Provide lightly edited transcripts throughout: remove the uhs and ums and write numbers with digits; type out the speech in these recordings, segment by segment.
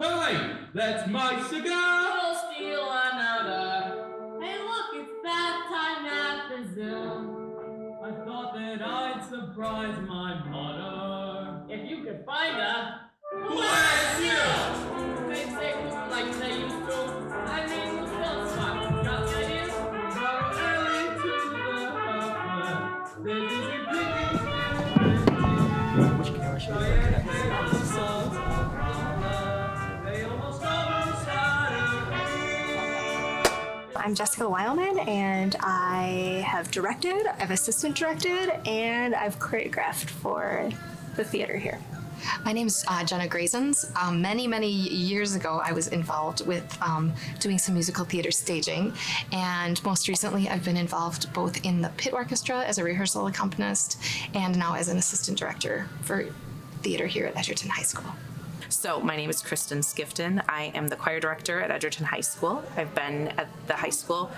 Hey, that's my cigar! We'll steal another. Hey, look, it's bath time at the zoo. I thought that I'd surprise my mother. If you could find her, bless you! They say like they used to. I mean, who else got the ideas? Go early to the hopper. They're busy picking. Which camera should we look at? I'm Jessica Weilman, and I have directed, I've assistant directed, and I've choreographed for the theater here. My name's Jenna Grazens. Many years ago, I was involved with doing some musical theater staging, and most recently, I've been involved both in the pit orchestra as a rehearsal accompanist and now as an assistant director for theater here at Edgerton High School. So my name is Kristen Skifton. I am the choir director at Edgerton High School. I've been at the high school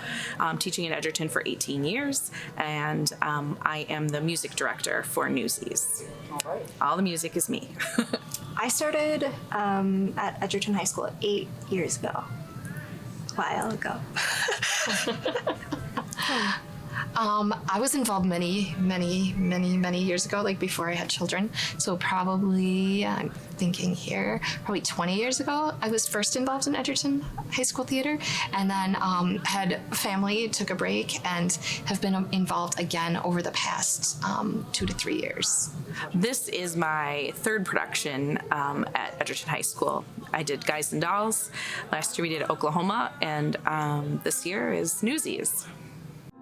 teaching in Edgerton for 18 years, and I am the music director for Newsies. All right. All the music is me. I started at Edgerton High School 8 years ago, a while ago. I was involved many years ago, like before I had children. So probably, I'm thinking here, probably 20 years ago, I was first involved in Edgerton High School Theater, and then had family, took a break, and have been involved again over the past 2 to 3 years. This is my third production at Edgerton High School. I did Guys and Dolls. Last year we did Oklahoma, and this year is Newsies.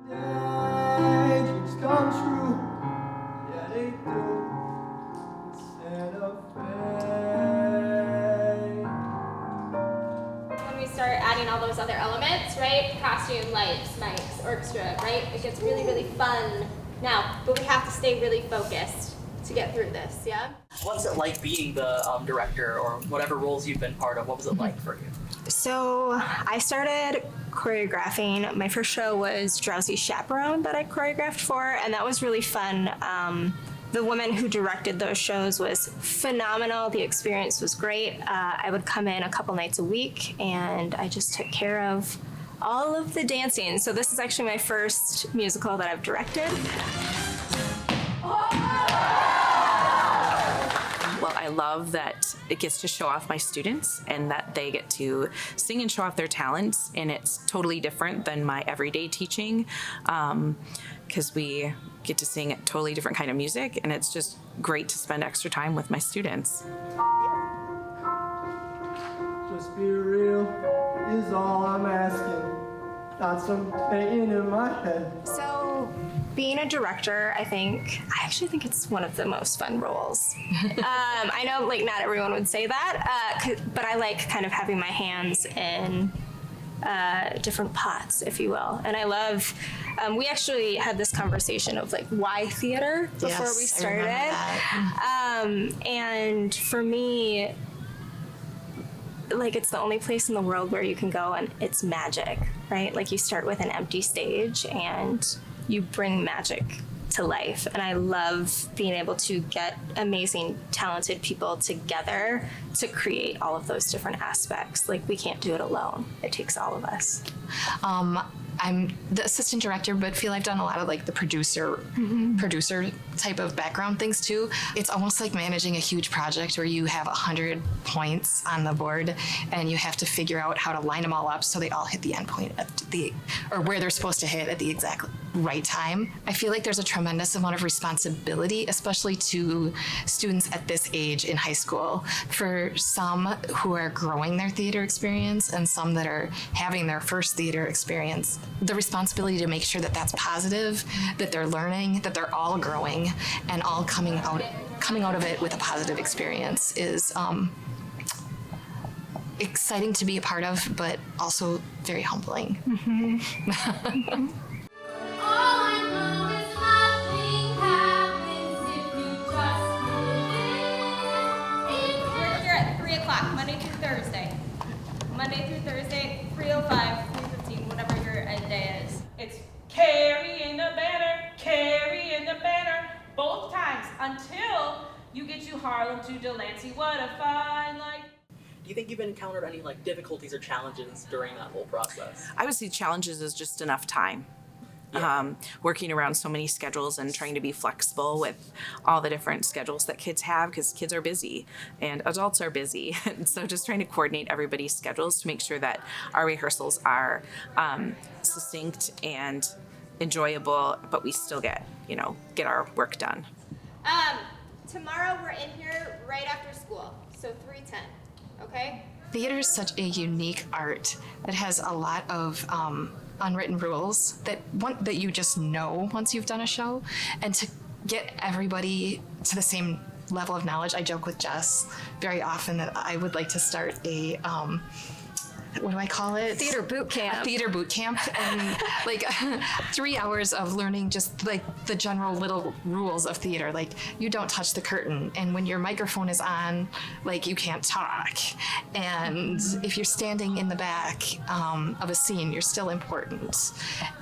Dreams come true, yeah they do. Santa Fe. When we start adding all those other elements, right? Costume, lights, mics, orchestra, right? It gets really fun now, but we have to stay really focused to get through this, yeah? What's it like being the director, or whatever roles you've been part of? What was it like for you? So I started choreographing. My first show was Drowsy Chaperone that I choreographed for, and that was really fun. The woman who directed those shows was phenomenal. The experience was great. I would come in a couple nights a week, and I just took care of all of the dancing. So this is actually my first musical that I've directed. Well, I love that it gets to show off my students and that they get to sing and show off their talents, and it's totally different than my everyday teaching because we get to sing a totally different kind of music, and it's just great to spend extra time with my students. Just be real is all I'm asking. Not some painting in my head. So being a director, I actually think it's one of the most fun roles. I know like not everyone would say that, but I like kind of having my hands in different pots, if you will. And I love, we actually had this conversation of like, why theater before we started. And for me, like it's the only place in the world where you can go and it's magic, right? Like you start with an empty stage and you bring magic to life. And I love being able to get amazing, talented people together to create all of those different aspects. Like we can't do it alone. It takes all of us. I'm the assistant director, but feel I've done a lot of like the producer type of background things too. It's almost like managing a huge project where you have 100 points on the board and you have to figure out how to line them all up so they all hit the end point or where they're supposed to hit at the exact right time. I feel like there's a tremendous amount of responsibility, especially to students at this age in high school. For some who are growing their theater experience and some that are having their first theater experience, the responsibility to make sure that that's positive, that they're learning, that they're all growing and all coming out of it with a positive experience is exciting to be a part of, but also very humbling. All I know is nothing happens if you just believe. We're here at 3 o'clock, Monday through Thursday. Monday through Thursday, 3:05, 3:15, whatever your end day is. It's carrying the banner, both times until you get to Harlem to Delancey. What a fine life. Do you think you've encountered any like difficulties or challenges during that whole process? I would see challenges as just enough time. Working around so many schedules and trying to be flexible with all the different schedules that kids have, because kids are busy and adults are busy. And so just trying to coordinate everybody's schedules to make sure that our rehearsals are succinct and enjoyable, but we still get our work done. Tomorrow we're in here right after school, so 3:10, okay? Theater is such a unique art that has a lot of unwritten rules that you just know once you've done a show, and to get everybody to the same level of knowledge. I joke with Jess very often that I would like to start a what do I call it? Theater boot camp. A theater boot camp, and like 3 hours of learning just like the general little rules of theater. Like you don't touch the curtain, and when your microphone is on, like you can't talk. And if you're standing in the back of a scene, you're still important.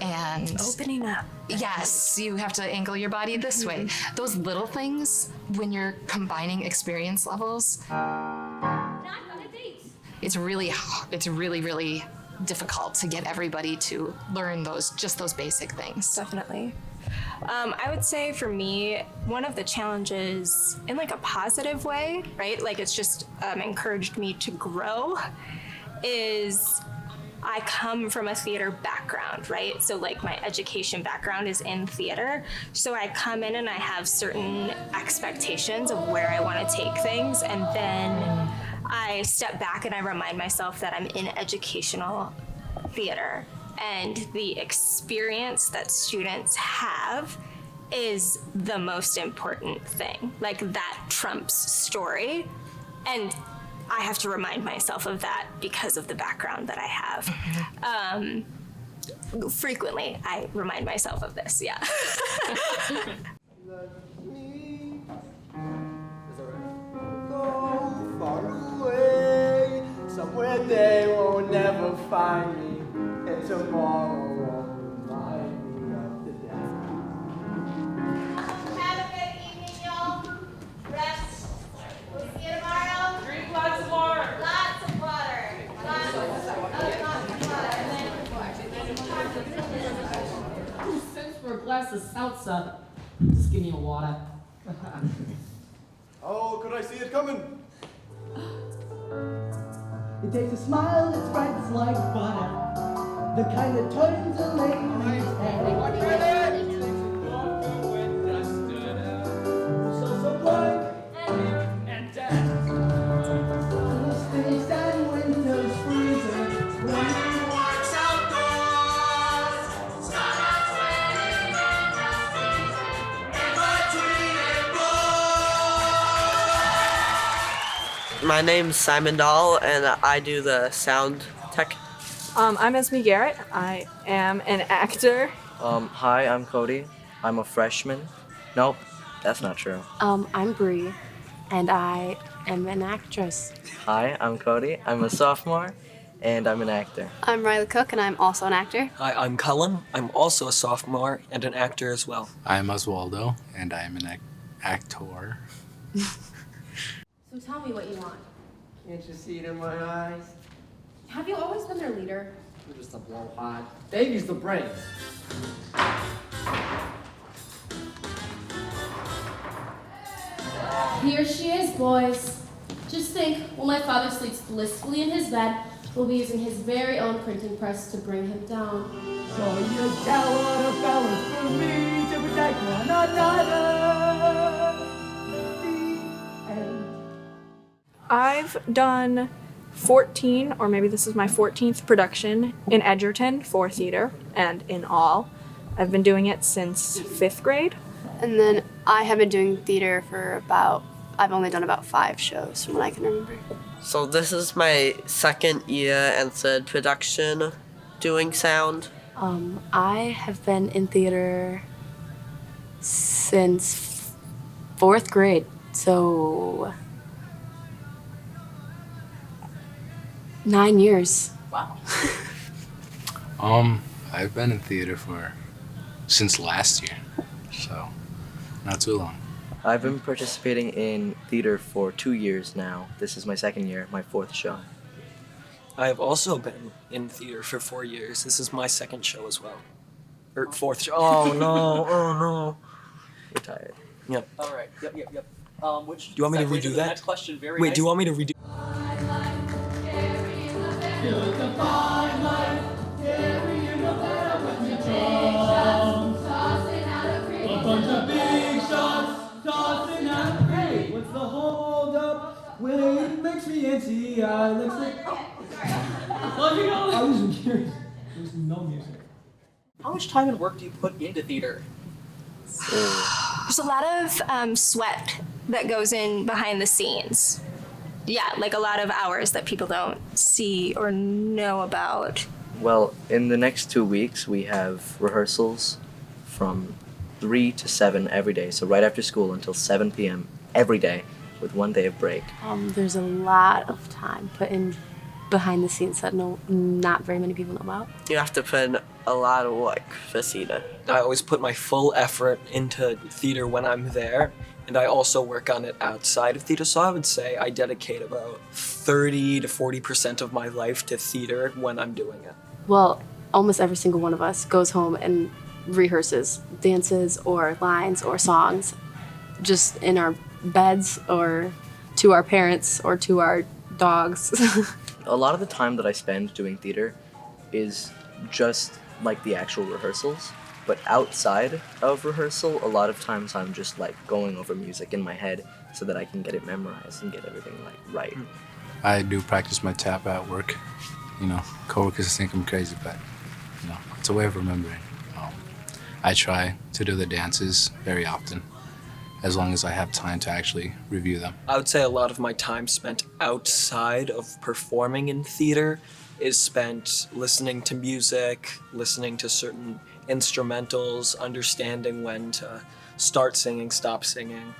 And Opening up. yes, you have to angle your body this way. Those little things, when you're combining experience levels, it's really, really difficult to get everybody to learn those basic things. Definitely. I would say for me, one of the challenges in like a positive way, right? Like it's just encouraged me to grow, is I come from a theater background, right? So like my education background is in theater. So I come in and I have certain expectations of where I want to take things, and then I step back and I remind myself that I'm in educational theater, and the experience that students have is the most important thing. Like that trumps story, and I have to remind myself of that because of the background that I have. Frequently, I remind myself of this, yeah. Go far away, somewhere they will never find me, and tomorrow won't remind me of the day. Have a good evening, y'all. Rest. We'll see you tomorrow. Drink lots of water. Lots of water. Lots of water. Since for a glass of salsa, just give me a water. Oh, could I see it coming? It takes a smile that spreads like butter, the kind that turns a lady's head. So some work And death. stays and winter's freezing. My name's Simon Dahl, and I do the sound tech. I'm Esme Garrett. I am an actor. Hi, I'm Cody. I'm a freshman. Nope, that's not true. I'm Bree, and I am an actress. Hi, I'm Cody. I'm a sophomore, and I'm an actor. I'm Riley Cook, and I'm also an actor. Hi, I'm Cullen. I'm also a sophomore and an actor as well. I'm Oswaldo, and I'm an actor. So tell me what you want. Can't you see it in my eyes? Have you always been their leader? You're just a blowhard. Baby's the brain. Here she is, boys. Just think, when my father sleeps blissfully in his bed, we'll be using his very own printing press to bring him down. So you tell all the fellas for me to protect one another. The end. I've done 14, or maybe this is my 14th production in Edgerton for theater, and in all, I've been doing it since 5th grade. And then I have been doing theater for I've only done about 5 shows from what I can remember. So this is my second year and third production doing sound. I have been in theater since 4th grade, so 9 years. Wow. I've been in theater since last year, so not too long. I've been participating in theater for 2 years now. This is my second year, my fourth show. I have also been in theater for 4 years. This is my second show as well. Or fourth show. Oh no, oh no. We're tired. Yep. All right. Yep. Which Do you want me to segues redo into the that? next question very Wait, do you want me to redo? A bunch of big shots, tossing out. Hey, what's the hold up? Wait, it makes me antsy. Let's like. I was curious. There's no music. How much time and work do you put into theater? There's a lot of sweat that goes in behind the scenes. Yeah, like a lot of hours that people don't see or know about. Well, in the next 2 weeks, we have rehearsals from 3 to 7 every day. So right after school until 7 p.m. every day with 1 day of break. There's a lot of time put in behind the scenes that not very many people know about. You have to put in a lot of work for theater. I always put my full effort into theater when I'm there, and I also work on it outside of theater. So I would say I dedicate about 30 to 40% of my life to theater when I'm doing it. Well, almost every single one of us goes home and rehearses dances or lines or songs just in our beds or to our parents or to our dogs. A lot of the time that I spend doing theater is just like the actual rehearsals, but outside of rehearsal, a lot of times I'm just like going over music in my head so that I can get it memorized and get everything like right. I do practice my tap at work. You know, coworkers think I'm crazy, but you know, it's a way of remembering. I try to do the dances very often, as long as I have time to actually review them. I would say a lot of my time spent outside of performing in theater is spent listening to music, listening to certain instrumentals, understanding when to start singing, stop singing,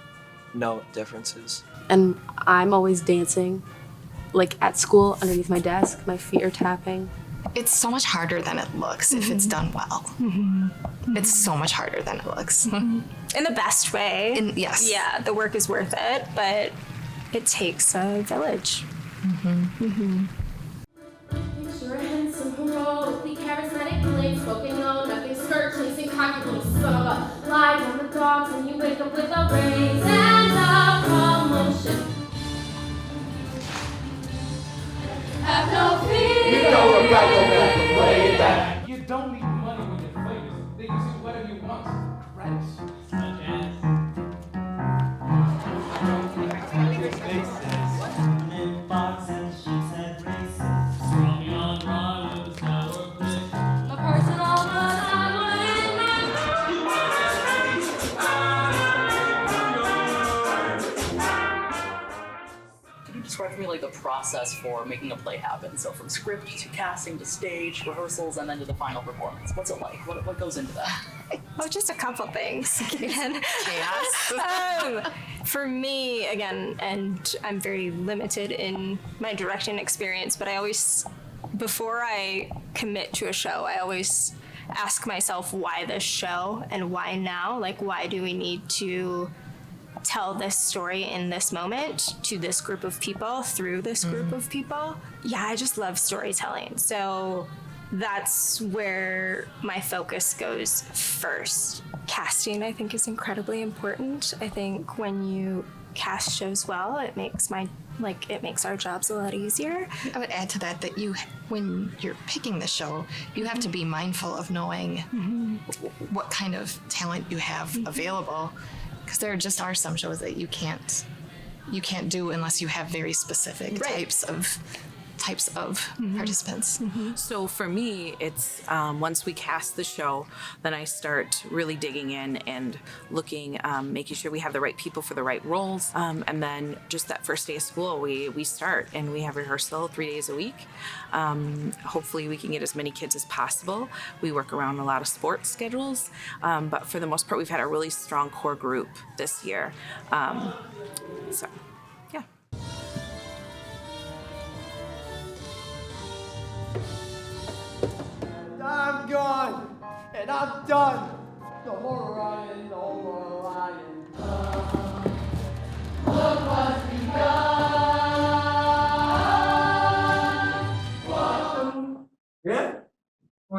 note differences. And I'm always dancing, like at school underneath my desk, my feet are tapping. It's so much harder than it looks if it's done well. It's so much harder than it looks. In the best way. Yes. Yeah, the work is worth it, but it takes a village. Picture a handsome, heroically charismatic blade, spoken no, nothing skirt, chasing cocky little son of a lie down the dogs, and you wake up with a raise and a promotion. Have no fear. You know we're right to back and way back. You don't need money when you're famous. They can do whatever you want. Right? Such as. My personal Could you describe for me like the process for making a play happen? So from script to casting to stage, rehearsals, and then to the final performance. What's it like? What goes into that? Oh, just a couple things. Again. Chaos. For me, again, and I'm very limited in my directing experience, but I always, before I commit to a show, I always ask myself why this show and why now? Like, why do we need to tell this story in this moment to this group of people through this group of people? Yeah, I just love storytelling. So that's where my focus goes first. Casting, I think, is incredibly important. I think when you cast shows well, it makes our jobs a lot easier. I would add to that when you're picking the show, you have to be mindful of knowing what kind of talent you have available, because there just are some shows that you can't do unless you have very specific types of participants. So for me, it's once we cast the show, then I start really digging in and looking, making sure we have the right people for the right roles. And then just that first day of school, we start and we have rehearsal 3 days a week. Hopefully we can get as many kids as possible. We work around a lot of sports schedules. But for the most part, we've had a really strong core group this year. So, yeah. I'm gone, and I'm done. No more running, no more lying.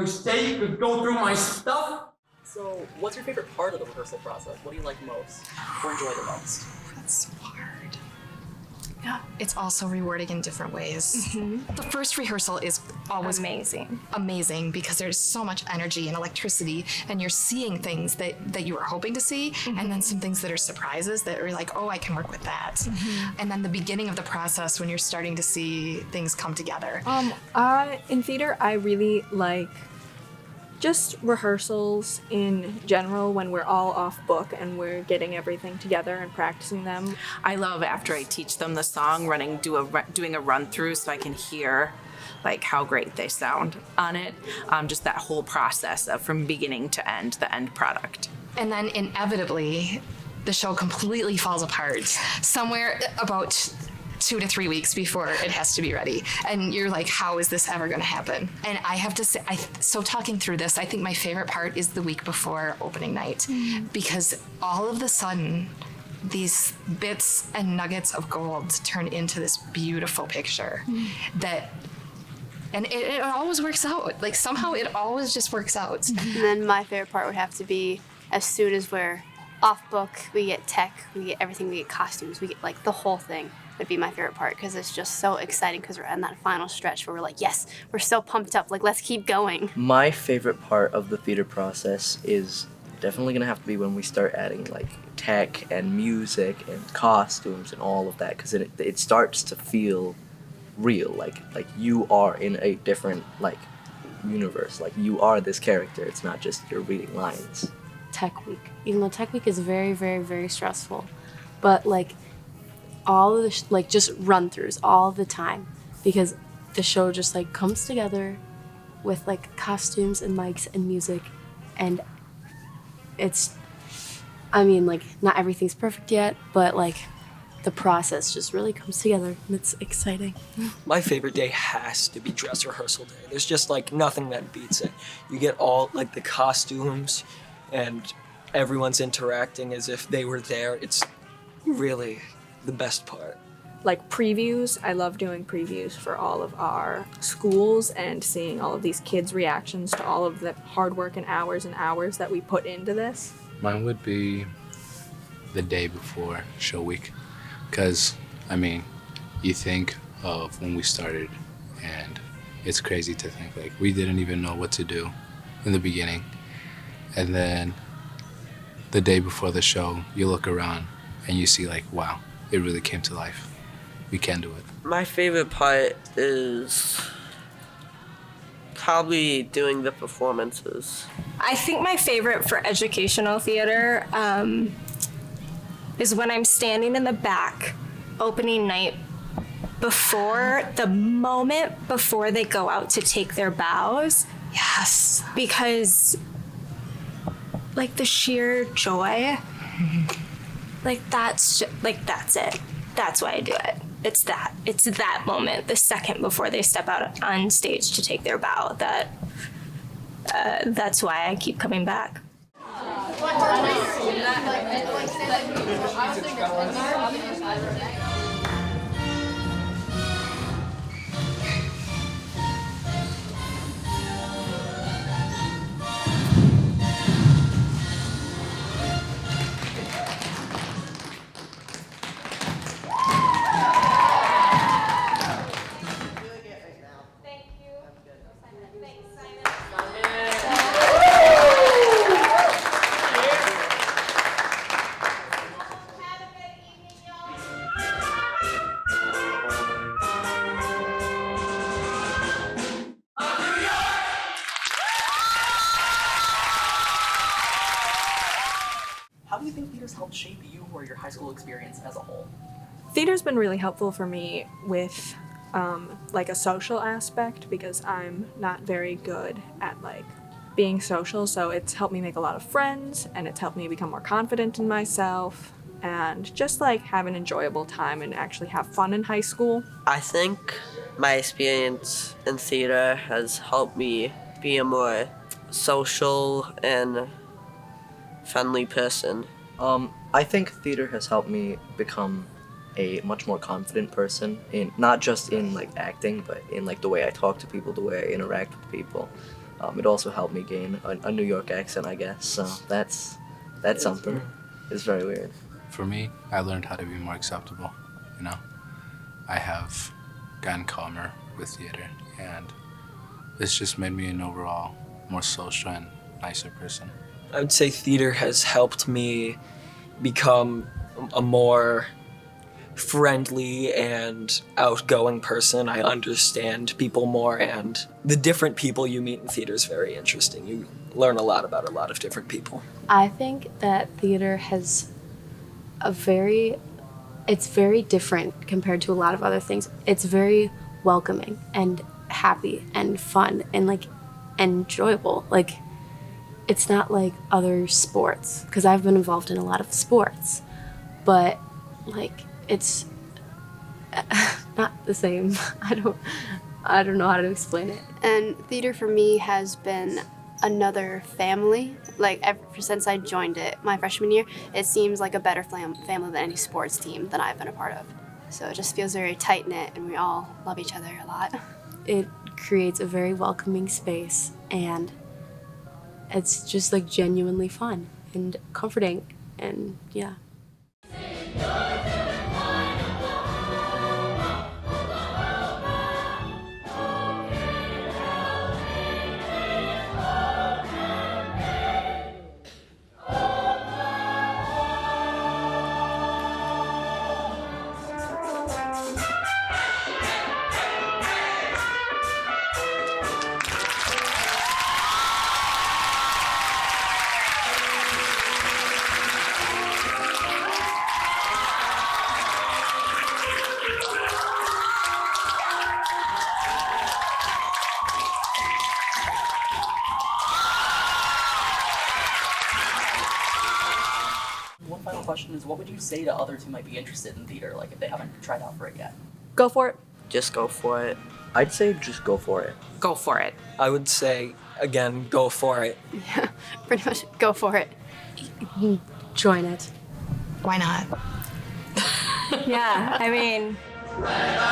I say you could go through my stuff? So, what's your favorite part of the rehearsal process? What do you like most or enjoy the most? That's so hard. Yeah, it's also rewarding in different ways. The first rehearsal is always amazing because there's so much energy and electricity, and you're seeing things that you were hoping to see, and then some things that are surprises that are like, oh, I can work with that. And then the beginning of the process when you're starting to see things come together. In theater, I really like just rehearsals in general when we're all off book and we're getting everything together and practicing them. I love after I teach them the song, doing a run through so I can hear like how great they sound on it. Just that whole process of from beginning to end, the end product. And then inevitably, the show completely falls apart somewhere about 2 to 3 weeks before it has to be ready. And you're like, how is this ever going to happen? And I have to say, so talking through this, I think my favorite part is the week before opening night, because all of the sudden, these bits and nuggets of gold turn into this beautiful picture and it always works out. Like somehow it always just works out. And then my favorite part would have to be as soon as we're off book, we get tech, we get everything, we get costumes, we get like the whole thing. Would be my favorite part because it's just so exciting because we're in that final stretch where we're like, yes, we're so pumped up, like let's keep going. My favorite part of the theater process is definitely gonna have to be when we start adding like tech and music and costumes and all of that, because it starts to feel real, like you are in a different like universe, like you are this character. It's not just you're reading lines. Tech week, even though tech week is very, very, very stressful, but like all of the like just run-throughs all the time because the show just like comes together with like costumes and mics and music, and it's, I mean, like not everything's perfect yet, but like the process just really comes together and it's exciting. My favorite day has to be dress rehearsal day. There's just like nothing that beats it. You get all like the costumes and everyone's interacting as if they were there. It's really the best part. Like previews, I love doing previews for all of our schools and seeing all of these kids' reactions to all of the hard work and hours that we put into this. Mine would be the day before show week, because I mean, you think of when we started and it's crazy to think like we didn't even know what to do in the beginning, and then the day before the show you look around and you see like, wow, it really came to life. We can do it. My favorite part is probably doing the performances. I think my favorite for educational theater is when I'm standing in the back opening night before the moment before they go out to take their bows. Yes. Because like the sheer joy, like that's it. That's why I do it. It's that moment, the second before they step out on stage to take their bow, that's why I keep coming back. How do you think theater's helped shape you or your high school experience as a whole? Theater's been really helpful for me with like a social aspect because I'm not very good at like being social, so it's helped me make a lot of friends and it's helped me become more confident in myself and just like have an enjoyable time and actually have fun in high school. I think my experience in theater has helped me be a more social and friendly person. I think theater has helped me become a much more confident person, in not just in like acting, but in like the way I talk to people, the way I interact with people. It also helped me gain a New York accent, I guess. So that's something. It's very weird. For me, I learned how to be more acceptable. You know, I have gotten calmer with theater, and this just made me an overall more social and nicer person. I would say theater has helped me become a more friendly and outgoing person. I understand people more, and the different people you meet in theater is very interesting. You learn a lot about a lot of different people. I think that theater has it's very different compared to a lot of other things. It's very welcoming and happy and fun and like enjoyable. Like, it's not like other sports, because I've been involved in a lot of sports, but like it's not the same. I don't know how to explain it. And theater for me has been another family. Like, ever since I joined it my freshman year, it seems like a better family than any sports team that I've been a part of. So it just feels very tight-knit, and we all love each other a lot. It creates a very welcoming space, and it's just like genuinely fun and comforting, and yeah. One final question is, what would you say to others who might be interested in theater, like if they haven't tried out for it yet? Go for it. Just go for it. I'd say just go for it. Go for it. I would say, again, go for it. Yeah, pretty much go for it. Join it. Why not? Yeah, I mean, At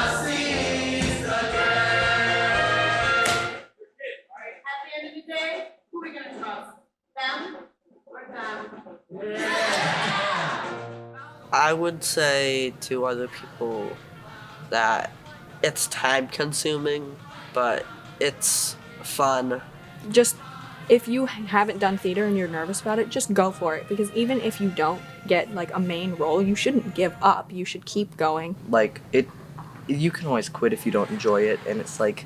the end of the day, who are we gonna trust? Them or them? I would say to other people that it's time consuming, but it's fun. Just, if you haven't done theater and you're nervous about it, just go for it. Because even if you don't get like a main role, you shouldn't give up. You should keep going. Like, you can always quit if you don't enjoy it, and it's like,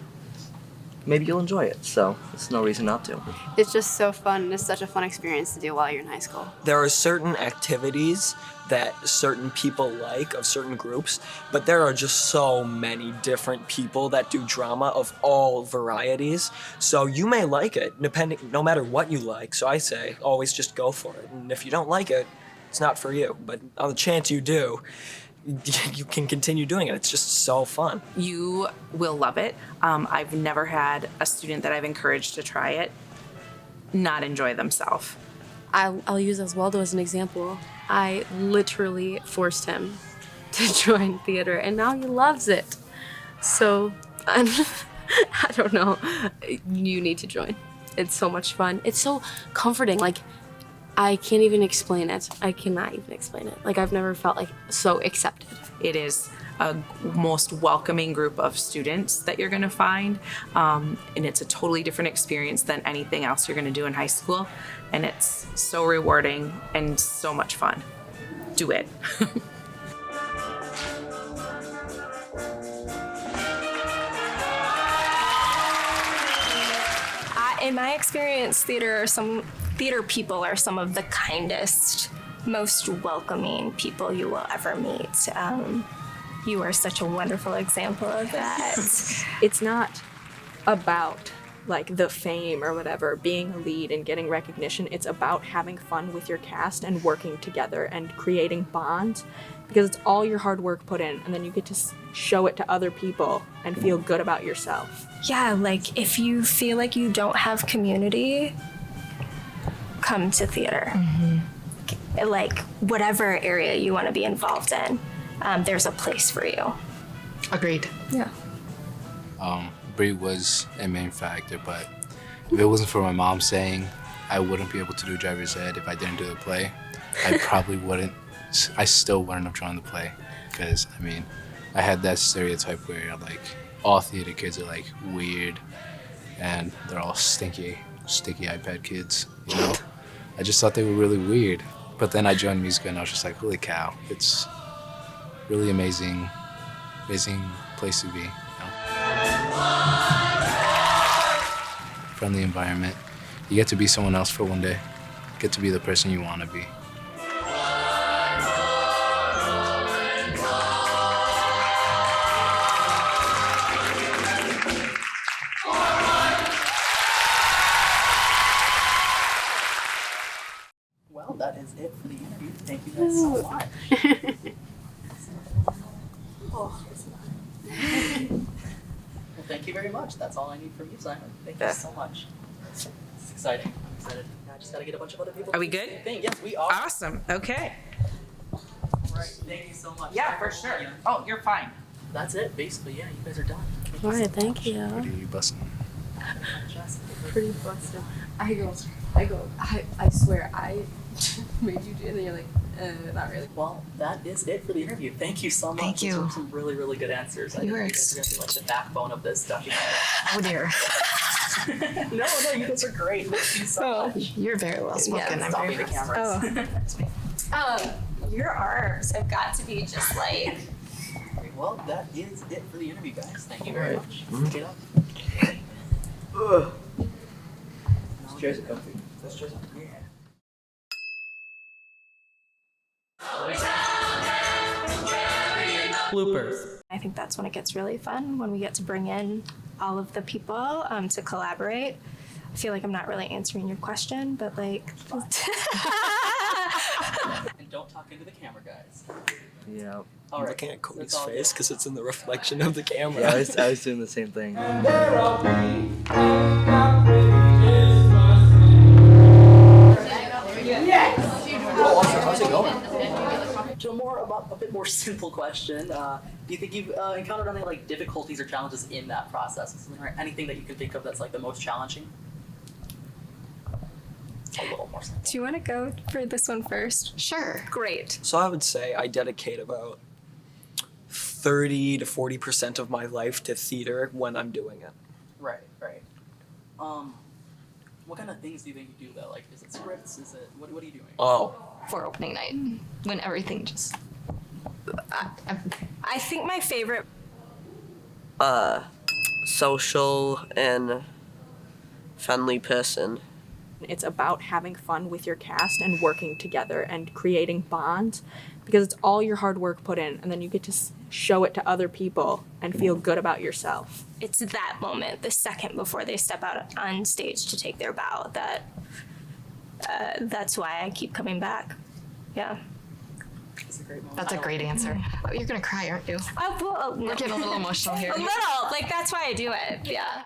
maybe you'll enjoy it, so there's no reason not to. It's just so fun. It's such a fun experience to do while you're in high school. There are certain activities that certain people like, of certain groups, but there are just so many different people that do drama of all varieties. So you may like it, no matter what you like. So I say, always just go for it. And if you don't like it, it's not for you. But on the chance you do, you can continue doing it. It's just so fun. You will love it. I've never had a student that I've encouraged to try it not enjoy themselves. I'll use Oswaldo as an example. I literally forced him to join theater, and now he loves it. So, I don't know. You need to join. It's so much fun. It's so comforting. Like, I can't even explain it. I cannot even explain it. Like, I've never felt like so accepted. It is a most welcoming group of students that you're gonna find. And it's a totally different experience than anything else you're gonna do in high school. And it's so rewarding and so much fun. Do it. in my experience, theater people are some of the kindest, most welcoming people you will ever meet. You are such a wonderful example of that. It's not about like the fame or whatever, being a lead and getting recognition. It's about having fun with your cast and working together and creating bonds, because it's all your hard work put in, and then you get to show it to other people and feel good about yourself. Yeah, like if you feel like you don't have community, come to theater. Mm-hmm. Like whatever area you want to be involved in, there's a place for you. Agreed. Yeah. Bree was a main factor, but If it wasn't for my mom saying I wouldn't be able to do driver's ed if I didn't do the play, I probably wouldn't. I still wouldn't have joined the play, because I mean, I had that stereotype where like all theater kids are like weird, and they're all sticky iPad kids. You know, I just thought they were really weird. But then I joined musical, and I was just like, holy cow, it's really amazing place to be. You know? Friendly environment. You get to be someone else for one day. Get to be the person you want to be. Well, that is it for the interview. Thank you guys so much. Well, thank you very much. That's all I need from you, Simon. Thank you so much. It's exciting. I'm excited. Now I just gotta get a bunch of other people. Are we good? Yes, we are. Awesome. Okay. All right. Thank you so much. Yeah, for sure. Oh, you're fine. That's it. Basically, yeah. You guys are done. All right, thank you. Pretty busting. Pretty busted. I swear, I made you do it, and then you're like, not really. Well, that is it for the interview. Thank you so much. Thank you. Those were some really, really good answers. I think you guys are going to be like the backbone of this documentary. Oh dear. No, you guys are great. Thank you so much. You're very well spoken. Yeah, I'm stop very the cameras. Your arms have got to be just like. Well, that is it for the interview, guys. Thank you very much. Get up. These chairs are comfy. Those chairs are yeah. Bloopers. I think that's when it gets really fun, when we get to bring in all of the people to collaborate. I feel like I'm not really answering your question, but like. And don't talk into the camera, guys. Yeah. All right. Looking at Cody's That's all face good. because it's in the reflection of the camera. Yeah, I was doing the same thing. How's it going? To a bit more simple question, do you think you've encountered any like difficulties or challenges in that process? Is there anything that you can think of that's like the most challenging? A little more simple. Do you want to go for this one first? Sure. Great. So I would say I dedicate about 30 to 40% of my life to theater when I'm doing it. Right. What kind of things do you think you do though? Like, is it scripts? Is it what are you doing? Oh. For opening night, when everything just. I think my favorite. Social and friendly person. It's about having fun with your cast and working together and creating bonds, because it's all your hard work put in, and then you get to show it to other people and feel good about yourself. It's that moment, the second before they step out on stage to take their bow, that's why I keep coming back. Yeah. That's a great moment. That's a great answer. Oh, you're gonna cry, aren't you? Well, We're getting a little emotional here. A little, like that's why I do it. Yeah.